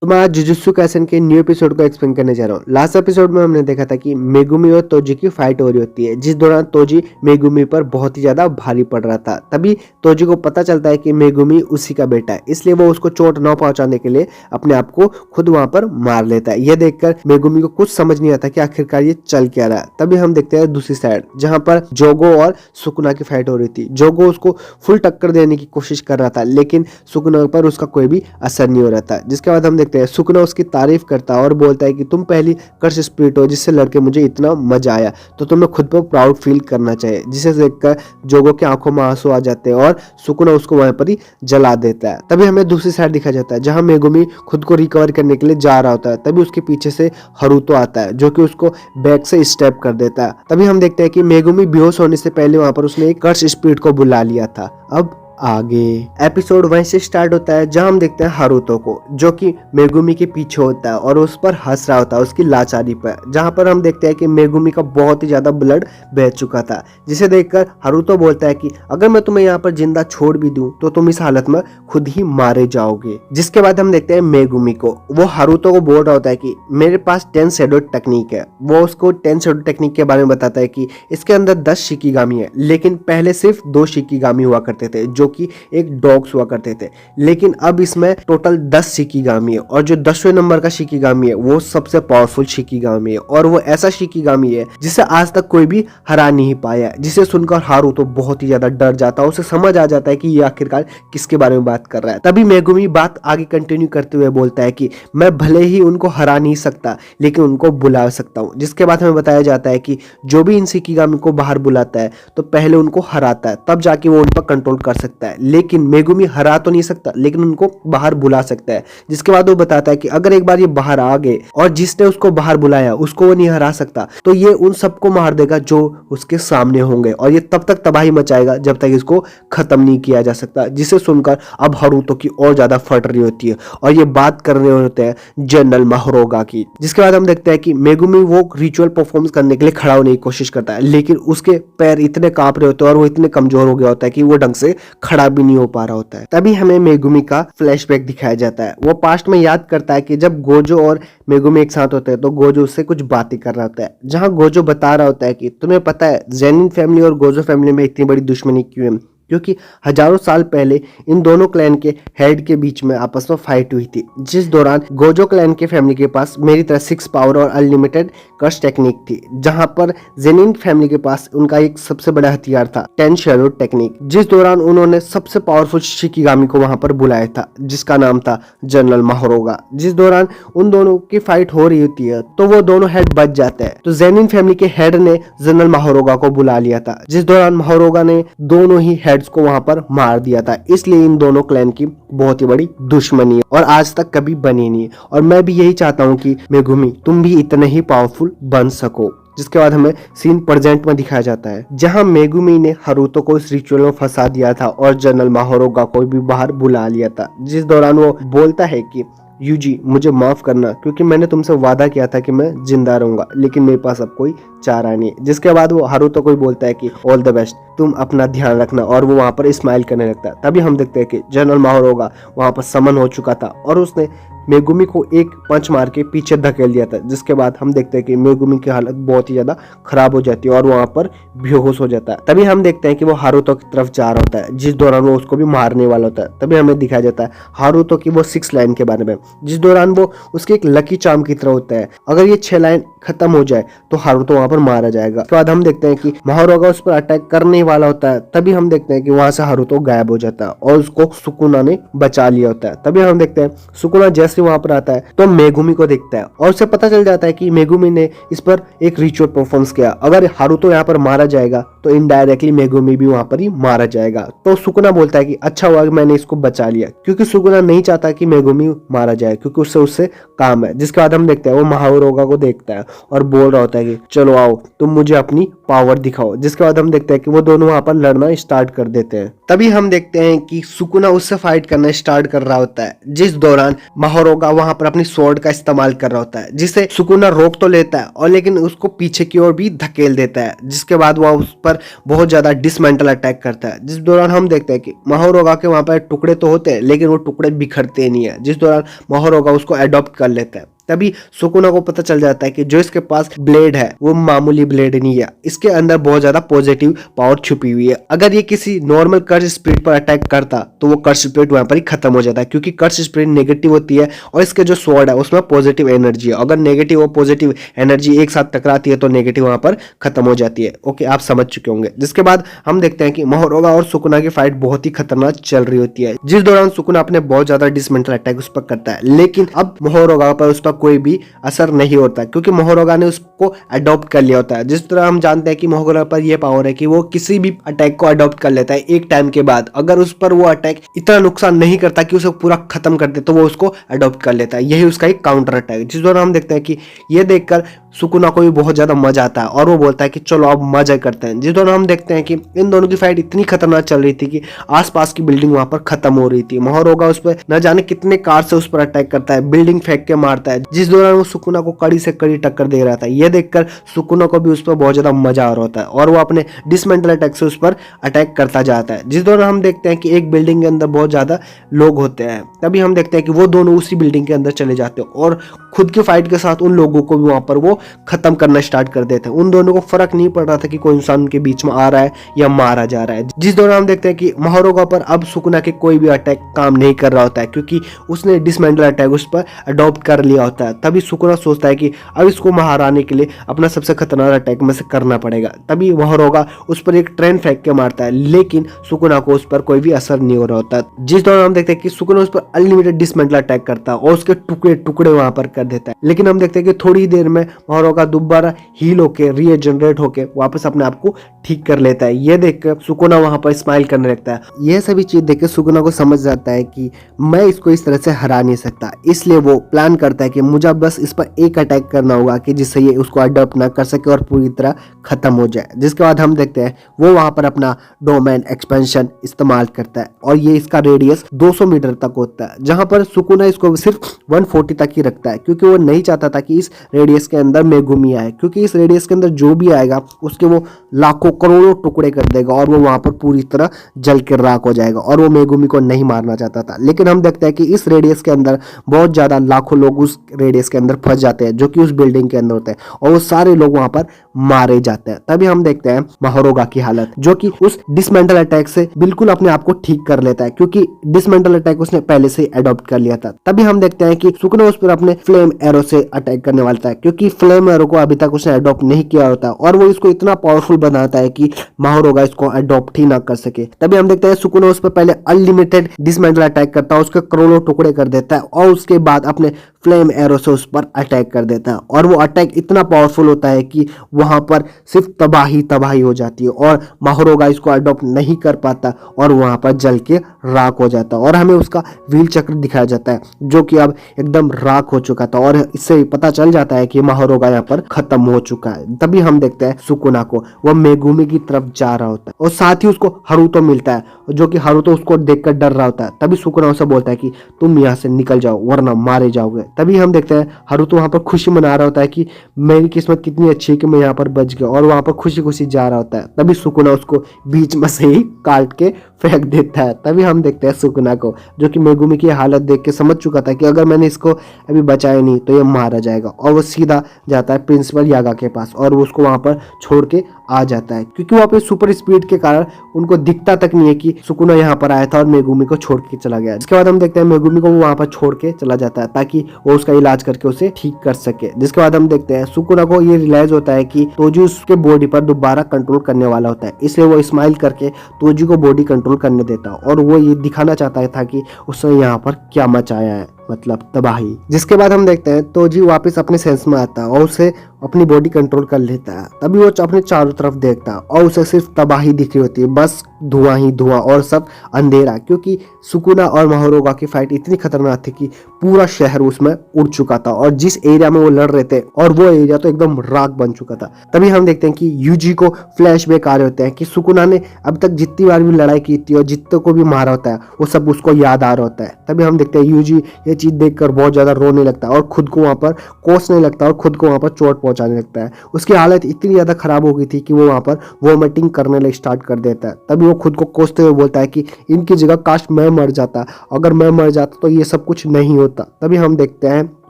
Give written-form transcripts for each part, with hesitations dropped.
तो मैं आज जुजुत्सु काइसेन के न्यू एपिसोड को एक्सप्लेन करने जा रहा हूँ। लास्ट एपिसोड में हमने देखा था कि मेगुमी और तोजी की फाइट हो रही होती है, जिस दौरान तोजी मेगुमी पर बहुत ही ज्यादा भारी पड़ रहा था। तभी तोजी को पता चलता है कि मेगुमी उसी का बेटा है, इसलिए वो उसको चोट न पहुंचाने के लिए अपने आप को खुद वहां पर मार लेता है। यह देखकर मेगुमी को कुछ समझ नहीं आता कि आखिरकार ये चल क्या रहा है। तभी हम देखते हैं दूसरी साइड, जहां पर जोगो और सुकुना की फाइट हो रही थी। जोगो उसको फुल टक्कर देने की कोशिश कर रहा था, लेकिन सुकुना पर उसका कोई भी असर नहीं हो रहा था। जिसके बाद हम देखते हैं सुकुना उसकी तारीफ करता है और बोलता है कि तुम पहली कर्स स्पिरिट हो जिससे लड़के मुझे इतना मजा आया, तो तुम्हें खुद पर प्राउड फील करना चाहिए। जिसे देखकर जोगो की आंखों में आंसू आ जाते हैं और सुकुना उसको वहां पर ही जला देता है। तभी हमें दूसरी साइड दिखा जाता है, जहां मेगुमी खुद को रिकवर करने के लिए जा रहा होता है। तभी उसके पीछे से हरुतो आता है, जो कि उसको बैक से स्टेप कर देता है। तभी हम देखते हैं कि मेगुमी बेहोश होने से पहले वहां पर उसने एक कर्स स्पिरिट को बुला लिया था। अब आगे एपिसोड वहीं से स्टार्ट होता है, जहां हम देखते हैं हारुतो को, जो कि मेगुमी के पीछे होता है और उस पर हंस रहा होता है उसकी लाचारी पर। जहां पर हम देखते हैं कि मेगुमी का बहुत ही ज्यादा ब्लड बह चुका था, जिसे देखकर हारुतो बोलता है कि अगर मैं तुम्हें यहाँ पर जिंदा छोड़ भी दूं तो तुम इस हालत में खुद ही मारे जाओगे। जिसके बाद हम देखते हैं मेगुमी को, वो हारुतो को बोल रहा होता है कि मेरे पास 10 शैडो टेक्निक है। वो उसको 10 शैडो टेक्निक के बारे में बताता है कि इसके अंदर 10 शिकिगामी है, लेकिन पहले सिर्फ 2 शिकिगामी हुआ करते थे, जो कि एक डॉग्स हुआ करते थे। लेकिन अब इसमें टोटल 10 शिकिगामी है, और जो 10वें नंबर का शिकिगामी है वो सबसे पावरफुल शिकिगामी है, और वो ऐसा शिकिगामी है जिसे आज तक कोई भी हरा नहीं पाया। जिसे सुनकर हारुतो बहुत ही ज्यादा डर जाता है। उसे समझ आ जाता है कि ये आखिरकार किसके बारे में बात कर रहा है। तभी मेगुमी बात आगे कंटिन्यू करते हुए बोलता है कि मैं भले ही उनको हरा नहीं सकता, लेकिन उनको बुला सकता हूँ। जिसके बाद हमें बताया जाता है कि जो भी इन शिकिगामी को बाहर बुलाता है तो पहले उनको हराता है, तब जाके वो उन पर कंट्रोल कर सकता है। लेकिन मेगुमी हरा तो नहीं सकता, लेकिन उनको बाहर बुला सकता है। जिसके बाद वो बताता है कि अगर एक बार ये बाहर आ गए और जिसने उसको बाहर बुलाया उसको वो नहीं हरा सकता, तो ये उन सबको मार देगा जो उसके सामने होंगे, और ये तब तक तबाही मचाएगा जब तक इसको खत्म नहीं किया जा सकता। जिसे सुनकर अब हारुतो की और ज्यादा फट रही होती है, और ये बात कर रहे होते हैं जनरल माहोरोगा की। जिसके बाद हम देखते हैं कि मेगुमी वो रिचुअल परफॉर्म करने के लिए खड़ा होने की कोशिश करता है, लेकिन उसके पैर इतने कांप रहे होते हैं और वो इतने कमजोर हो गया होता है कि वो ढंग से खड़ा भी नहीं हो पा रहा होता है। तभी हमें मेगुमी का फ्लैशबैक दिखाया जाता है। वो पास्ट में याद करता है कि जब गोजो और मेगुमी एक साथ होते हैं तो गोजो उससे कुछ बातें कर रहा होता है, जहां गोजो बता रहा होता है कि तुम्हें पता है जेनिन फैमिली और गोजो फैमिली में इतनी बड़ी दुश्मनी क्यों है, क्योंकि हजारों साल पहले इन दोनों क्लैन के हेड के बीच में आपस में फाइट हुई थी, जिस दौरान गोजो क्लैन के फैमिली के पास मेरी तरह 6 पावर और अनलिमिटेड कर्स टेक्निक थी, जहां पर जेनिन फैमिली के पास उनका एक सबसे बड़ा हथियार था 10 शैडो टेक्निक। जिस दौरान उन्होंने सबसे पावरफुल शिकिगामी को वहां पर बुलाया था, जिसका नाम था जनरल माहोरोगा। जिस दौरान उन दोनों की फाइट हो रही होती है तो वो दोनों हेड बच जाते हैं, तो जेनिन फैमिली के हेड ने जनरल माहोरोगा को बुला लिया था, जिस दौरान माहोरोगा ने दोनों ही हेड्स को वहां पर मार दिया था। इसलिए इन दोनों क्लैन की बहुत ही बड़ी दुश्मनी है और आज तक कभी बनी नहीं है, और मैं भी यही चाहता हूँ कि मेगुमी तुम भी इतने ही पावरफुल बन सको। जिसके बाद हमें सीन प्रेजेंट में दिखाया जाता है, जहां मेगुमी ने हारुतो को इस रिचुअल में फंसा दिया था और जनरल माहोरोगा को भी बाहर बुला लिया था। जिस दौरान वो बोलता है कि यूजी मुझे माफ करना, क्योंकि मैंने तुमसे वादा किया था कि मैं जिंदा रहूंगा, लेकिन मेरे पास अब कोई चारा नहीं है। जिसके बाद वो हारुतो को बोलता है कि ऑल द बेस्ट, तुम अपना ध्यान रखना, और वो वहां पर स्माइल करने लगता है। तभी हम देखते हैं कि जनरल माहोरोगा वहां पर समन हो चुका था और उसने मेगुमी को एक पंच मार के पीछे धकेल दिया था। जिसके बाद हम देखते हैं कि मेगुमी की हालत बहुत ही ज्यादा खराब हो जाती है और वहां पर बेहोश हो जाता है। तभी हम देखते हैं कि वो हारुतो की तरफ जा रहा होता है, जिस दौरान वो उसको भी मारने वाला होता है। तभी हमें दिखाया जाता है हारुतो की वो 6 लाइन के बारे में, जिस दौरान वो उसके एक लकी चार्म की तरह होता है। अगर ये 6 लाइन खत्म हो जाए तो हारुतो वहां पर मारा जाएगा। उसके बाद हम देखते हैं कि माहोरोगा उस पर अटैक करने वाला होता है। तभी हम देखते हैं कि वहां से हारुतो गायब हो जाता है और उसको सुकुना ने बचा लिया होता है। तभी हम देखते हैं सुकुना जैसे वहां पर आता है तो मेगुमी को देखता है और उसे पता चल जाता है कि मेगुमी ने इस पर एक रिचुअल परफॉर्मेंस किया। अगर हारुतो यहाँ पर मारा जाएगा तो इनडायरेक्टली मेगुमी भी वहां पर ही मारा जाएगा। तो सुकुना बोलता है कि अच्छा हुआ कि मैंने इसको बचा लिया, क्योंकि सुकुना नहीं चाहता कि मेगुमी मारा जाए, क्योंकि उससे काम है। जिसके बाद हम देखते हैं वो माहोरोगा को देखता है और बोल रहा होता है कि चलो आओ तुम मुझे अपनी पावर दिखाओ। जिसके बाद हम देखते हैं कि वो दोनों वहां पर लड़ना स्टार्ट कर देते हैं। तभी हम देखते हैं कि सुकुना उससे फाइट करना स्टार्ट कर रहा होता है, जिस दौरान महारोगा वहां पर अपनी स्वॉर्ड का इस्तेमाल कर रहा होता है, जिसे सुकुना रोक तो लेता है और लेकिन उसको पीछे की ओर भी धकेल देता है, जिसके बाद वह उस पर बहुत ज्यादा डिसमेंटल अटैक करता है। जिस दौरान हम देखते हैं कि महारोगा के वहां पर टुकड़े तो होते हैं लेकिन वो टुकड़े बिखरते नहीं है, जिस दौरान महारोगा उसको अडॉप्ट कर लेता है। तभी सुकुना को पता चल जाता है कि जो इसके पास ब्लेड है वो मामूली ब्लेड नहीं है, इसके अंदर बहुत ज्यादा पॉजिटिव पावर छुपी हुई है। अगर ये किसी नॉर्मल कर्स स्पिरिट पर अटैक करता तो वो कर्स स्पिरिट वहां पर ही खत्म हो जाता है, क्योंकि कर्स स्पिरिट नेगेटिव होती है और इसके जो स्वॉर्ड है उसमें पॉजिटिव एनर्जी है। अगर नेगेटिव और पॉजिटिव एनर्जी एक साथ टकराती है तो नेगेटिव वहां पर खत्म हो जाती है। ओके, आप समझ चुके होंगे। जिसके बाद हम देखते हैं कि महारोगा और सुकुना की फाइट बहुत ही खतरनाक चल रही होती है, जिस दौरान सुकुना अपने बहुत ज्यादा डिसमेंटल अटैक उस पर करता है, लेकिन अब महारोगा पर उस पर कोई भी असर नहीं होता क्योंकि महारोगा ने उसको अडॉप्ट कर लिया होता है। जिस तरह हम जानते हैं कि महारोगा पर यह पावर है कि वो किसी भी अटैक को अडॉप्ट कर लेता है एक टाइम के बाद। अगर उस पर वो अटैक इतना नुकसान नहीं करता कि उसे पूरा खत्म कर दे तो वो उसको अडॉप्ट कर लेता है। यही उसका एक काउंटर अटैक। जिस दौरान हम देखते हैं कि ये देखकर सुकुना को भी बहुत ज्यादा मजा आता है और वो बोलता है कि चलो अब मजा करते हैं। जिस दौरान हम देखते हैं कि इन दोनों की फाइट इतनी खतरनाक चल रही थी कि आसपास की बिल्डिंग वहां पर खत्म हो रही थी। महारोगा उस पर न जाने कितने कार से उस पर अटैक करता है, बिल्डिंग फेंक के मारता है, जिस दौरान वो सुकुना को कड़ी से कड़ी टक्कर दे रहा था। यह देखकर सुकुना को भी उस पर बहुत ज्यादा मजा आ रहा होता है और वो अपने डिसमेंटल अटैक से उस पर अटैक करता जाता है। जिस दौरान हम देखते हैं कि एक बिल्डिंग के अंदर बहुत ज्यादा लोग होते हैं, तभी हम देखते हैं कि वो दोनों उसी बिल्डिंग के अंदर चले जाते हैं और खुद की फाइट के साथ उन लोगों को भी वहां पर वो खत्म करना स्टार्ट कर देते हैं। उन दोनों को फर्क नहीं पड़ रहा था कि कोई इंसान उनके बीच में आ रहा है या मारा जा रहा है। जिस दौरान हम देखते हैं कि महारोगा पर अब सुकुना के कोई भी अटैक काम नहीं कर रहा होता है क्योंकि उसने डिसमेंटल अटैक उस पर अडॉप्ट कर लिया होता है। तभी सुकुना सोचता है कि अब इसको हराने के लिए अपना सबसे खतरनाक अटैक में से करना पड़ेगा। तभी महारोगा उस पर एक ट्रेन फेंक के मारता है, लेकिन सुकुना को उस पर कोई भी असर नहीं हो रहा होता। जिस दौरान हम देखते हैं कि सुकुना उस पर अनलिमिटेड डिसमेंटल अटैक करता है और उसके टुकड़े टुकड़े वहां पर कर देता है। लेकिन हम देखते हैं कि थोड़ी देर में महारोगा दोबारा हील होके रीजनरेट होके वापस अपने आप को ठीक कर लेता है। यह देखकर सुकुना वहां पर स्माइल करने लगता है। यह सभी चीज देखकर सुकुना को समझ जाता है कि मैं इसको इस तरह से हरा नहीं सकता, इसलिए वो प्लान करता है कि मुझे बस इस पर एक अटैक करना होगा कि जिससे ये उसको अडॉप्ट ना कर सके और पूरी तरह खत्म हो जाए। जिसके बाद हम देखते हैं वो वहां पर अपना डोमेन एक्सपेंशन इस्तेमाल करता है और ये इसका रेडियस 200 मीटर तक होता है, जहां पर सुकुना इसको सिर्फ 140 तक ही रखता है क्योंकि वो नहीं चाहता था कि इस रेडियस के अंदर मेगुमी आए, क्योंकि इस रेडियस के अंदर जो भी आएगा उसके वो लाखों करोड़ों टुकड़े कर देगा और वो वहां पर पूरी तरह जल के राख हो जाएगा और वो मेगुमी को नहीं मारना चाहता था। लेकिन हम देखते हैं कि इस रेडियस के अंदर बहुत ज्यादा लाखों लोग उस रेडियस के अंदर फंस जाते हैं जो कि उस बिल्डिंग के अंदर होते हैं और वो सारे लोग वहां पर मारे जाते हैं। तभी हम देखते हैं महारोगा की हालत, जो कि उस डिसमेंटल अटैक से बिल्कुल अपने आप को ठीक कर लेता है क्योंकि डिसमेंटल अटैक उसने पहले से अडॉप्ट कर लिया था। तभी हम देखते हैं कि सुकुना उस पर अपने फ्लेम एरो से अटैक करने वाला है क्योंकि फ्लेम एरो को अभी तक उसने अडॉप्ट नहीं किया होता और वो इसको इतना पावरफुल बनाता है कि महारोगा इसको अडॉप्ट ही ना कर सके। तभी हम देखते हैं सुकुना उस पर पहले अनलिमिटेड डिसमेंटल अटैक करता है, उसके करोड़ों टुकड़े कर देता है और उसके बाद अपने फ्लेम एरो से उस पर अटैक कर देता है और वो अटैक इतना पावरफुल होता है कि वहां पर सिर्फ तबाही तबाही हो जाती है और महारोगा इसको अडॉप्ट नहीं कर पाता और वहां पर जल के राख हो जाता है और हमें उसका व्हील चक्र दिखाया जाता है जो कि अब एकदम राख हो चुका था और इससे पता चल जाता है कि महारोगा यहाँ पर खत्म हो चुका है। तभी हम देखते हैं सुकुना को, वह मेगुमी की तरफ जा रहा होता है और साथ ही उसको हारुतो मिलता है जो कि हारुतो उसको देखकर डर रहा होता है। तभी सुकुना उसे बोलता है कि तुम यहाँ से निकल जाओ वरना मारे जाओगे। तभी हम देखते हैं हारुतो वहां पर खुशी मना रहा होता है कि मेरी किस्मत कितनी अच्छी है कि मैं यहाँ पर बच गया और वहां पर खुशी खुशी जा रहा होता है। तभी सुकुना उसको बीच में से ही काट के फेंक देता है। तभी हम देखते हैं सुकुना को जो कि मेगुमी की हालत देख के समझ चुका था कि अगर मैंने इसको अभी बचाया नहीं तो ये मारा जाएगा और वो सीधा जाता है प्रिंसिपल यागा के पास और वो उसको वहां पर छोड़ के आ जाता है क्योंकि वहां पे सुपर स्पीड के कारण उनको दिखता तक नहीं है कि सुकुना यहाँ पर आया था और मेगुमी को छोड़ के चला गया। इसके बाद हम देखते हैं मेगुमी को वो वहां पर छोड़ के चला जाता है ताकि वो उसका इलाज करके उसे ठीक कर सके। जिसके बाद हम देखते हैं सुकुना को ये रियलाइज होता है कि तोजी उसके बॉडी पर दोबारा कंट्रोल करने वाला होता है, इसलिए वो स्माइल करके तोजी को बॉडी कंट्रोल करने देता है और वो ये दिखाना चाहता था कि उसने यहाँ पर क्या मचाया है। मतलब तबाही। जिसके बाद हम देखते हैं तोजी वापस अपने सेंस में आता है और उसे अपनी बॉडी कंट्रोल कर लेता है। तभी वो अपने चारों तरफ देखता है और उसे सिर्फ तबाही दिख रही होती है, बस धुआं ही धुआं और सब अंधेरा, क्योंकि सुकुना और महारोगा की फाइट इतनी खतरनाक थी कि पूरा शहर उसमें उड़ चुका था और जिस एरिया में वो लड़ रहे थे और वो एरिया तो एकदम राख बन चुका था। तभी हम देखते हैं कि यूजी को फ्लैशबैक आ रहे होते हैं कि सुकुना ने अब तक जितनी बार भी लड़ाई की थी और जितने को भी मारा होता है वो सब उसको याद आ रहा होता है। तभी हम देखते हैं यूजी ये चीज देखकर बहुत ज्यादा रोने लगता है और खुद को वहां पर कोसने लगता है और खुद को वहां पर चोट पहुंचाने लगता है। उसकी हालत इतनी ज्यादा खराब हो गई थी कि वो वहां पर वोमिटिंग करने लगे स्टार्ट कर देता है। तभी वो खुद को कोसते हुए बोलता है कि इनकी जगह काश मैं मर जाता, अगर मैं मर जाता तो ये सब कुछ नहीं होता। तभी हम देखते हैं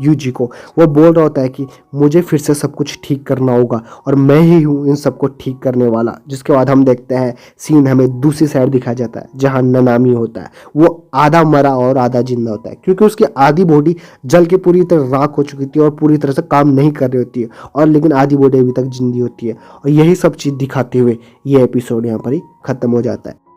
यूजी को, वो बोल रहा होता है कि मुझे फिर से सब कुछ ठीक करना होगा और मैं ही हूँ इन सबको ठीक करने वाला। जिसके बाद हम देखते हैं सीन हमें दूसरी साइड दिखाया जाता है जहाँ ननामी होता है। वो आधा मरा और आधा जिंदा होता है क्योंकि उसकी आधी बॉडी जल के पूरी तरह राख हो चुकी थी और पूरी तरह से काम नहीं कर रही होती है, और लेकिन आधी बॉडी अभी तक जिंदी होती है। और यही सब चीज़ दिखाते हुए ये एपिसोड यहाँ पर ही खत्म हो जाता है।